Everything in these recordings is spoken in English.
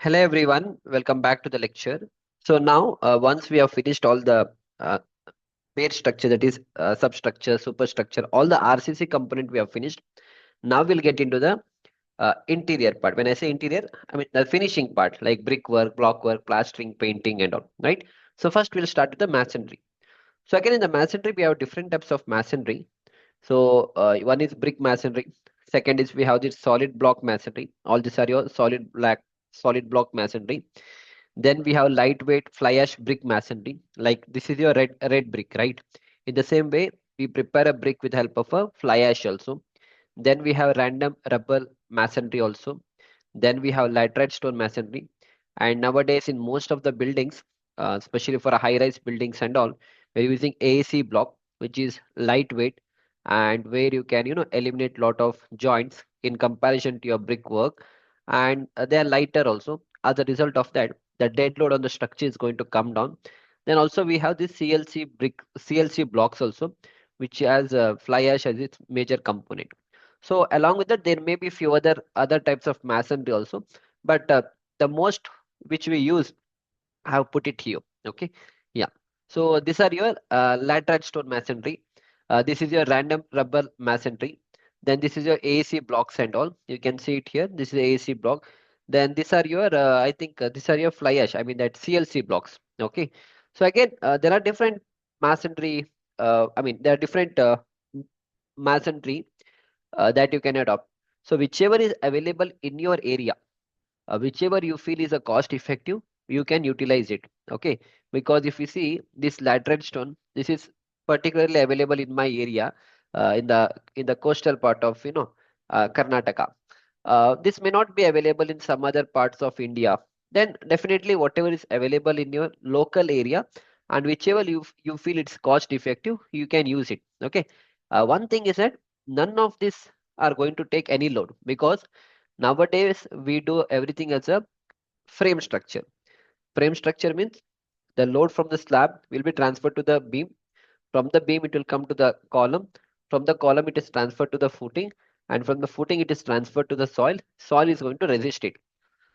Hello everyone, welcome back to the lecture. So now, once we have finished all the uh, page structure, that is substructure, superstructure, all the RCC component we have finished. Now we'll get into the interior part. When I say interior, I mean the finishing part, like brickwork, blockwork, plastering, painting, and all. Right. So first we'll start with the masonry. So again, in the masonry, we have different types of masonry. So one is brick masonry. Second is we have this solid block masonry. All these are your solid block masonry. Then we have lightweight fly ash brick masonry. Like this is your red brick, right? In the same way, we prepare a brick with help of a fly ash also. Then we have random rubber masonry also. Then we have laterite stone masonry. And nowadays, in most of the buildings, especially for a high-rise buildings and all, we're using AAC block, which is lightweight and where you can, eliminate lot of joints in comparison to your brickwork, and they are lighter also. As a result of that, the dead load on the structure is going to come down. Then also we have this CLC blocks also, which has fly ash as its major component. So along with that, there may be few other types of masonry also, but the most which we use, I have put it here. Okay, yeah. So these are your laterite stone masonry. This is your random rubber masonry. Then this is your AAC blocks and all. You can see it here. This is AAC block. Then these are your, I think these are your fly ash. I mean that CLC blocks. Okay. So again, there are different masonry. I mean there are different masonry that you can adopt. So whichever is available in your area, whichever you feel is a cost effective, you can utilize it. Okay, because if you see this laterite stone, this is particularly available in my area, in the coastal part of Karnataka. This may not be available in some other parts of India. Then definitely whatever is available in your local area, and whichever you feel it's cost effective, you can use it. Okay, one thing is that none of this are going to take any load, because nowadays we do everything as a frame structure. Frame structure means the load from the slab will be transferred to the beam. From the beam, it will come to the column. From the column, it is transferred to the footing. And from the footing, it is transferred to the soil. Soil is going to resist it.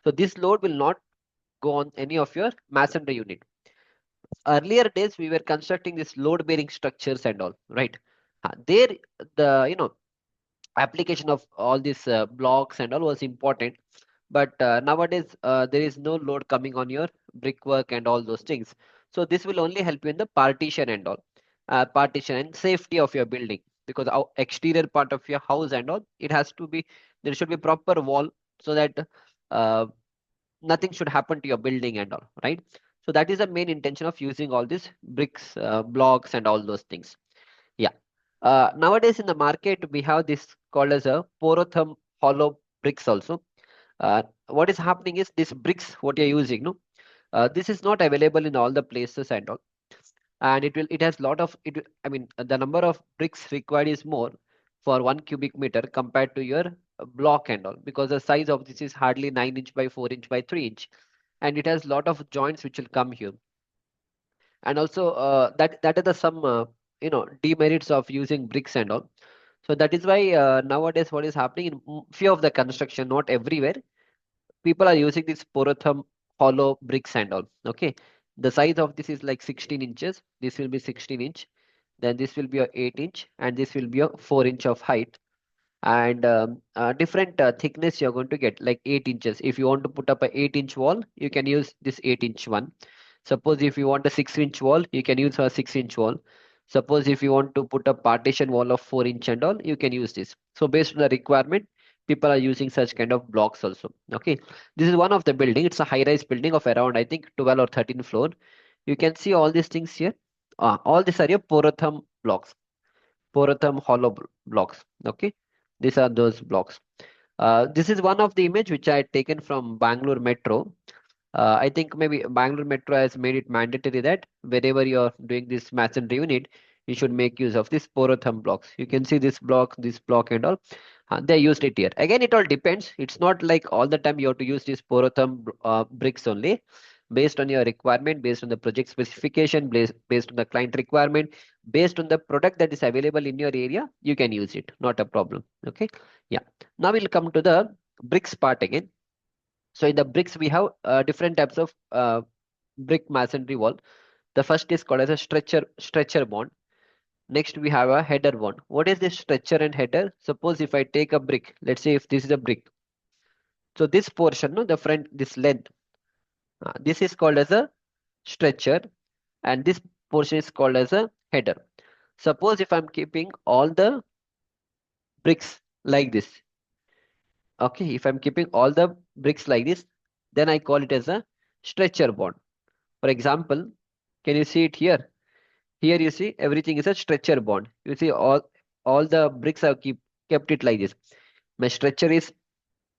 So this load will not go on any of your masonry unit. Earlier days, we were constructing these load-bearing structures and all, right? There, the application of all these blocks and all was important, but nowadays there is no load coming on your brickwork and all those things. So this will only help you in the partition and all, partition and safety of your building, because our exterior part of your house and all, it has to be, there should be proper wall, so that uh, nothing should happen to your building and all, right? So that is the main intention of using all these bricks, blocks and all those things. Yeah. Nowadays in the market, we have this called as a Porotherm hollow bricks also. What is happening is this bricks, what you're using, no? This is not available in all the places and all. And it has lot of, I mean, the number of bricks required is more for 1 cubic meter compared to your block and all, because the size of this is hardly 9 inch by 4 inch by 3 inch. And it has lot of joints which will come here. And also that are the some demerits of using bricks and all. So that is why nowadays what is happening in few of the construction, not everywhere, people are using this Porotherm hollow bricks and all. Okay, the size of this is like 16 inches. This will be 16 inch. Then this will be a 8 inch, and this will be a 4 inch of height. And different thickness you're going to get, like 8 inches. If you want to put up a 8 inch wall, you can use this 8 inch one. Suppose if you want a 6 inch wall, you can use a 6 inch wall. Suppose if you want to put a partition wall of 4 inch and all, you can use this. So based on the requirement, people are using such kind of blocks also. Okay, this is one of the building. It's a high-rise building of around, I think, 12 or 13 floor. You can see all these things here. All these are your Porotherm blocks, Porotherm hollow blocks. Okay, these are those blocks. This is one of the image which I had taken from Bangalore Metro. I think maybe Bangalore Metro has made it mandatory that wherever you're doing this masonry unit, you should make use of this Porotherm blocks. You can see this block and all. They used it here. Again, it all depends. It's not like all the time you have to use this Porotherm bricks only. Based on your requirement, based on the project specification, based on the client requirement, based on the product that is available in your area, you can use it. Not a problem. Okay. Yeah. Now we'll come to the bricks part again. So in the bricks, we have different types of brick masonry wall. The first is called as a stretcher bond. Next, we have a header bond. What is this stretcher and header? Suppose if I take a brick, let's say if this is a brick. So this portion, no, the front, this length, this is called as a stretcher, and this portion is called as a header. Suppose if I'm keeping all the bricks like this, okay, if I'm keeping all the bricks like this, then I call it as a stretcher bond. For example, can you see it here? Here you see everything is a stretcher bond. You see all the bricks have kept it like this. My stretcher is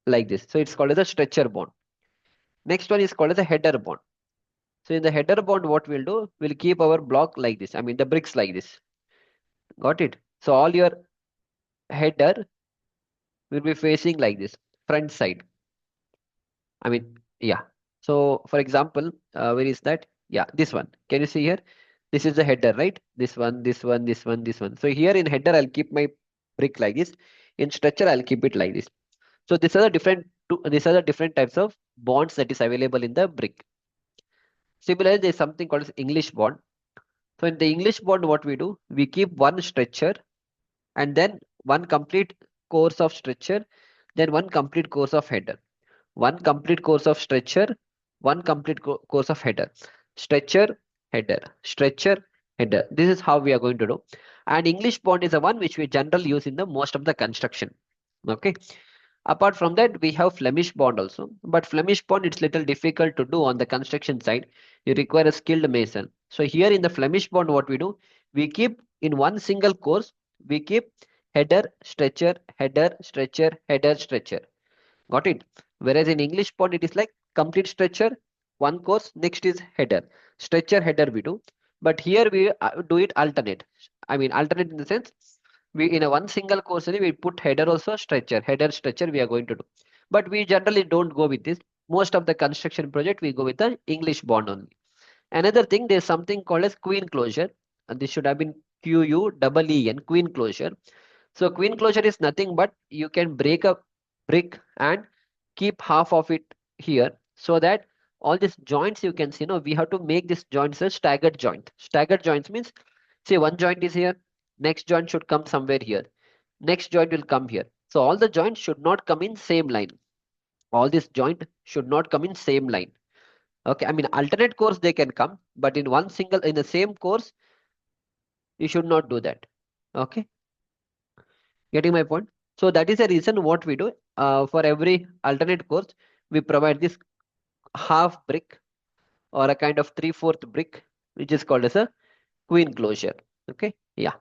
like this, so it's called as a stretcher bond. Next one is called as a header bond. So in the header bond, what we'll do, we'll keep our block like this. I mean the bricks like this. Got it? So all your header will be facing like this, front side. I mean, yeah. So for example, where is that? Yeah, this one. Can you see here? This is the header, right? This one, this one, this one, this one. So here in header, I'll keep my brick like this. In stretcher, I'll keep it like this. So these are the different types of bonds that is available in the brick. Similarly, there's something called as English bond. So in the English bond, what we do, we keep one stretcher and then one complete course of stretcher, then one complete course of header. One complete course of stretcher, one complete course of header. Stretcher, header, stretcher, header. This is how we are going to do. And English bond is the one which we generally use in the most of the construction. Okay. Apart from that, we have Flemish bond also. But Flemish bond, it's little difficult to do on the construction side. You require a skilled mason. So here in the Flemish bond, what we do, we keep in one single course, we keep header, stretcher, header, stretcher, header, stretcher. Got it? Whereas in English bond, it is like complete stretcher, one course, next is header. Stretcher, header we do. But here we do it alternate. I mean, alternate in the sense, we in a one single course only, we put header also, stretcher, header, stretcher we are going to do. But we generally don't go with this. Most of the construction project, we go with the English bond only. Another thing, there's something called as queen closure. And this should have been QUEEN, queen closure. So queen closure is nothing but you can break a brick and keep half of it here so that all these joints you can see, we have to make this joints a staggered joint. Staggered joints means, say one joint is here, next joint should come somewhere here, next joint will come here. So all the joints should not come in same line. All this joint should not come in same line. Okay, I mean alternate course they can come, but in the same course, you should not do that. Okay. Getting my point? So that is the reason what we do. For every alternate course, we provide this half brick or a kind of 3/4 brick, which is called as a queen closure. Okay. Yeah.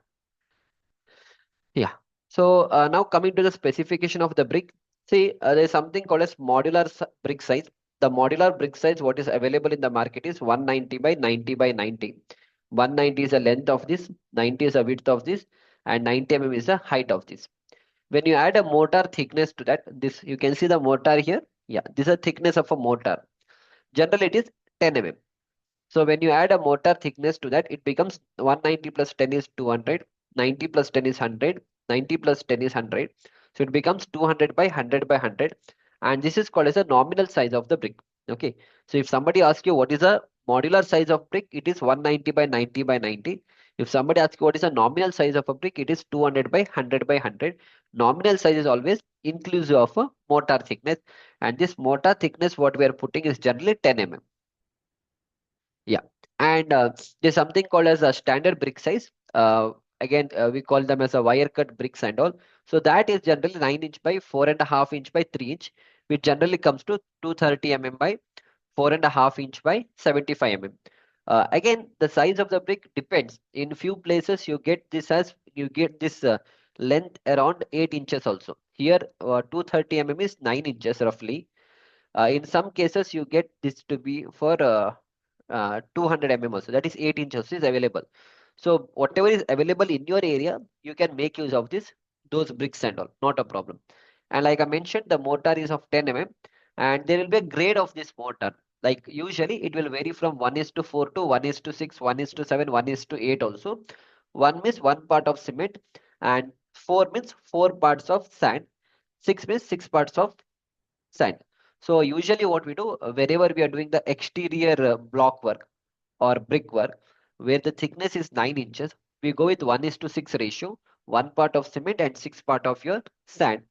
Yeah. So now coming to the specification of the brick. See, there is something called as modular brick size. The modular brick size, what is available in the market is 190 by 90 by 90. 190 is the length of this, 90 is the width of this, and 90 mm is the height of this. When you add a mortar thickness to that, this you can see the mortar here. Yeah, this is the thickness of a mortar. Generally, it is 10 mm. So when you add a mortar thickness to that, it becomes 190 plus 10 is 200, 90 plus 10 is 100, 90 plus 10 is 100. So it becomes 200 by 100 by 100. And this is called as a nominal size of the brick. Okay. So if somebody asks you what is a modular size of brick, it is 190 by 90 by 90. If somebody asks you what is a nominal size of a brick, it is 200 by 100 by 100. Nominal size is always inclusive of a mortar thickness. And this mortar thickness, what we are putting is generally 10 mm. Yeah. And there's something called as a standard brick size. Again, we call them as a wire cut bricks and all. So that is generally 9 inch by 4.5 inch by 3 inch, which generally comes to 230 mm by 4.5 inch by 75 mm. Again, the size of the brick depends. In few places, you get this length around 8 inches also. Here, 230 mm is 9 inches roughly. In some cases, you get this to be for 200 mm also. That is 8 inches is available. So whatever is available in your area, you can make use of those bricks and all. Not a problem. And like I mentioned, the mortar is of 10 mm, and there will be a grade of this mortar. Like usually it will vary from 1:4 to 1:6, 1:7, 1:8 also. 1 means 1 part of cement, and 4 means 4 parts of sand. 6 means 6 parts of sand. So usually what we do, wherever we are doing the exterior block work or brickwork, where the thickness is 9 inches, we go with 1:6 ratio, 1 part of cement and 6 part of your sand.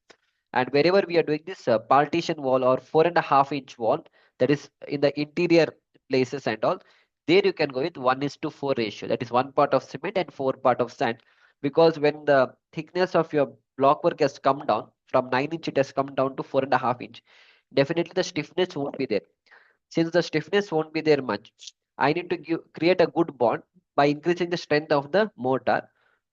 And wherever we are doing this partition wall or 4.5 inch wall, that is in the interior places and all, there you can go with 1:4 ratio, that is 1 part of cement and 4 part of sand. Because when the thickness of your block work has come down from 9 inch, it has come down to 4.5 inch, definitely the stiffness won't be there. Since the stiffness won't be there much, I need to create a good bond by increasing the strength of the mortar.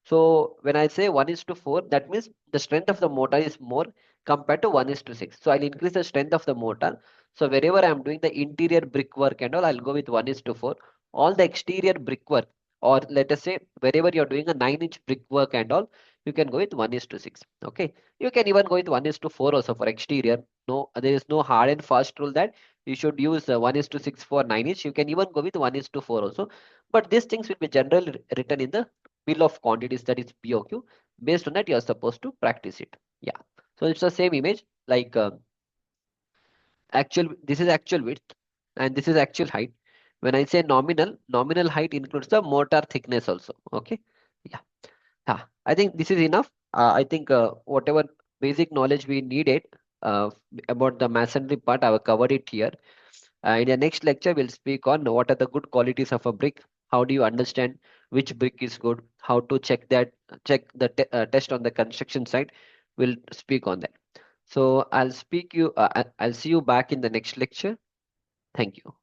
So when I say 1:4, that means the strength of the mortar is more compared to 1:6. So I'll increase the strength of the mortar. So wherever I'm doing the interior brickwork and all, I'll go with 1:4. All the exterior brickwork, or let us say wherever you're doing a 9 inch brickwork and all, you can go with 1:6. Okay. You can even go with 1:4 also for exterior. No, there is no hard and fast rule that you should use 1:6 for 9 inch. You can even go with 1:4 also. But these things will be generally written in the bill of quantities, that is BOQ. Based on that, you are supposed to practice it. Yeah. So it's the same image, like actual. This is actual width, and this is actual height. When I say nominal, nominal height includes the mortar thickness also. Okay. Yeah. I think this is enough. I think whatever basic knowledge we needed uh, about the masonry part, I have covered it here. In the next lecture, we'll speak on what are the good qualities of a brick. How do you understand which brick is good? How to check that, check the test on the construction site. We'll speak on that. So I'll see you back in the next lecture. Thank you.